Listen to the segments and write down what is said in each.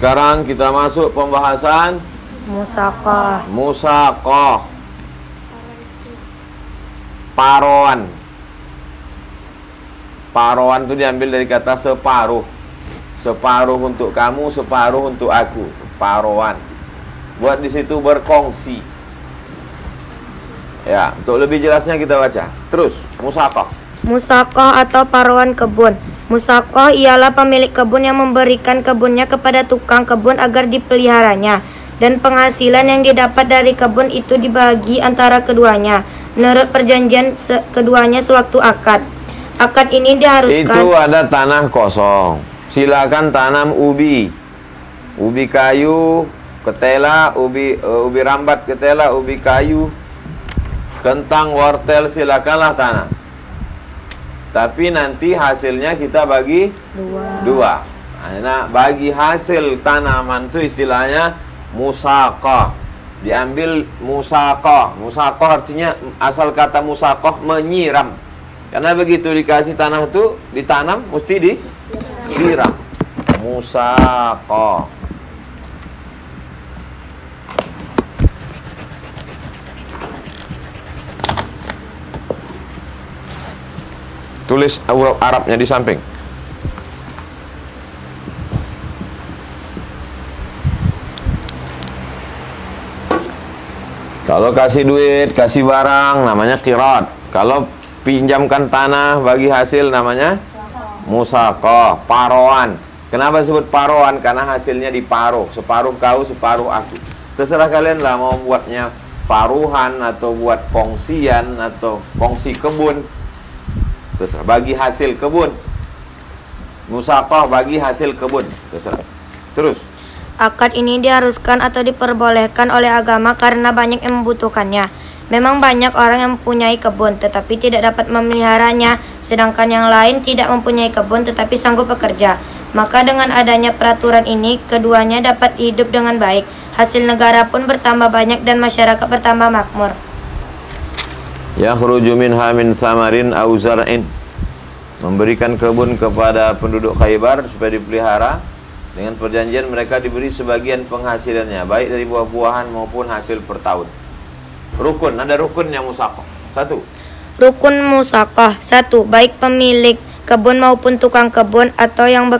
Sekarang kita masuk pembahasan Musaqah. Musaqah. Paroan. Paroan itu diambil dari kata separuh. Separuh untuk kamu, separuh untuk aku. Paroan. Buat di situ berkongsi. Ya, untuk lebih jelasnya kita baca. Terus, musaqah. Musaqah atau paroan kebun. Musaqah ialah pemilik kebun yang memberikan kebunnya kepada tukang kebun agar dipeliharanya, dan penghasilan yang didapat dari kebun itu dibagi antara keduanya menurut perjanjian keduanya sewaktu akad. Akad ini diharuskan. Itu ada tanah kosong, silakan tanam ubi, ubi kayu, ketela, ubi rambat ketela, ubi kayu, kentang, wortel, silakanlah tanam. Tapi nanti hasilnya kita bagi dua. Nah, bagi hasil tanaman itu istilahnya musaqah. Diambil musaqah. Musaqah artinya asal kata musaqah menyiram. Karena begitu dikasih tanah itu ditanam mesti disiram. Musaqah. Tulis huruf Arabnya di samping. Kalau kasih duit, kasih barang, namanya qirat. Kalau pinjamkan tanah bagi hasil, namanya musaqah, paroan. Kenapa disebut paroan? Karena hasilnya diparuh. Separuh kau, separuh aku. Terserah kalian lah mau buatnya paruhan, atau buat kongsian, atau kongsi kebun. Terserah, bagi hasil kebun. Musaqah bagi hasil kebun. Terserah. Terus, Akad ini diharuskan atau diperbolehkan oleh agama karena banyak yang membutuhkannya. Memang banyak orang yang mempunyai kebun tetapi tidak dapat memeliharanya, sedangkan yang lain tidak mempunyai kebun tetapi sanggup bekerja. Maka dengan adanya peraturan ini, keduanya dapat hidup dengan baik. Hasil negara pun bertambah banyak dan masyarakat bertambah makmur. yakhruju minha min samarin aw zar'in. Memberikan kebun kepada penduduk Khaybar supaya dipelihara. Dengan perjanjian mereka diberi sebagian penghasilannya, baik dari buah-buahan maupun hasil per tahun. Rukun, ada rukunnya musaqah. 1. Rukun musaqah. 1. Baik pemilik kebun maupun tukang kebun atau yang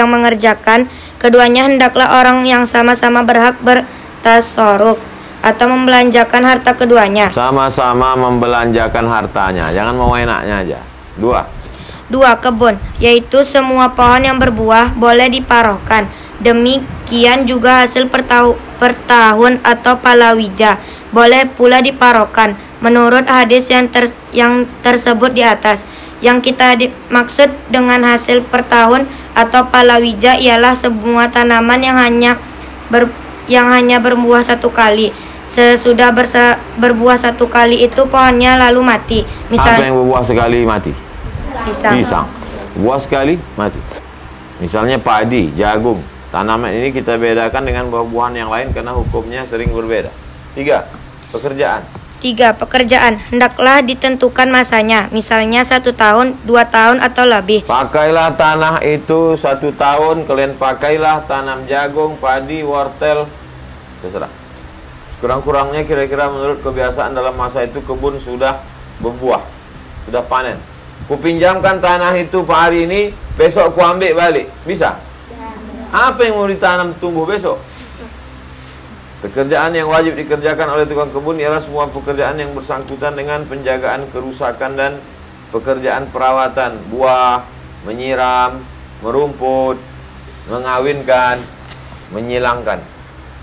mengerjakan, keduanya hendaklah orang yang sama-sama berhak bertasarruf atau membelanjakan harta keduanya. Sama-sama membelanjakan hartanya, jangan mau enaknya aja. 2. 2. Kebun, yaitu semua pohon yang berbuah boleh diparohkan. Demikian juga hasil per tahun atau palawija boleh pula diparohkan menurut hadis yang tersebut di atas. Yang kita maksud dengan hasil per tahun atau palawija ialah semua tanaman yang hanya berbuah satu kali. Sesudah berbuah satu kali itu pohonnya lalu mati. Apa yang berbuah sekali mati? Pisang. Buah sekali mati. Misalnya padi, jagung. Tanaman ini kita bedakan dengan buah-buahan yang lain karena hukumnya sering berbeda. 3. Pekerjaan. 3. Pekerjaan, hendaklah ditentukan masanya, misalnya 1 tahun, 2 tahun atau lebih. Pakailah tanah itu 1 tahun. Kalian pakailah tanam jagung, padi, wortel, terserah. Sekurang-kurangnya kira-kira menurut kebiasaan dalam masa itu kebun sudah berbuah, sudah panen. Kupinjamkan tanah itu Pak hari ini, besok ku ambil balik, bisa? Apa yang mau ditanam tumbuh besok? Pekerjaan yang wajib dikerjakan oleh tukang kebun ialah semua pekerjaan yang bersangkutan dengan penjagaan kerusakan dan pekerjaan perawatan buah, menyiram, merumput, mengawinkan, menyilangkan.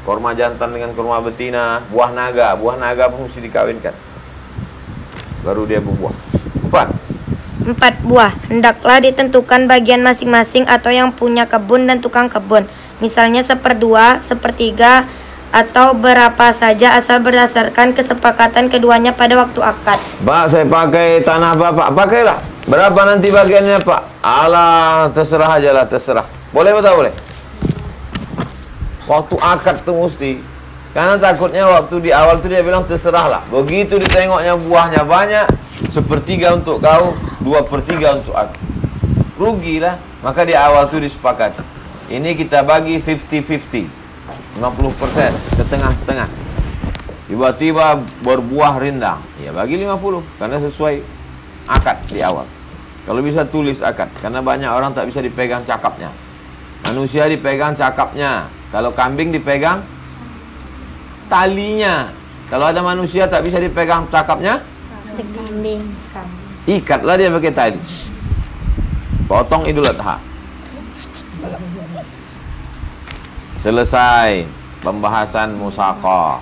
Korma jantan dengan korma betina, buah naga pun mesti dikawinkan, baru dia berbuah. 4 buah, hendaklah ditentukan bagian masing-masing atau yang punya kebun dan tukang kebun, misalnya 1/2, 1/3, atau berapa saja asal berdasarkan kesepakatan keduanya pada waktu akad. Pak, saya pakai tanah Bapak, pakailah. Berapa nanti bagiannya Pak? Alah, terserah aja lah, terserah. Boleh atau tak boleh? Waktu akad tuh mesti. Karena takutnya waktu di awal tuh dia bilang terserah lah. Begitu ditengoknya buahnya banyak, 1/3 untuk kau, 2/3 untuk aku. Rugilah. Maka di awal tuh disepakati. Ini kita bagi 50-50, 50%, setengah-setengah. Tiba-tiba berbuah rindang, ya bagi 50, karena sesuai akad di awal. Kalau bisa tulis akad, karena banyak orang tak bisa dipegang cakapnya. Manusia dipegang cakapnya, kalau kambing dipegang talinya. Kalau ada manusia tak bisa dipegang cakapnya, Kambing. ikatlah dia pakai tali. Potong Idul Adha. Selesai pembahasan musaqah.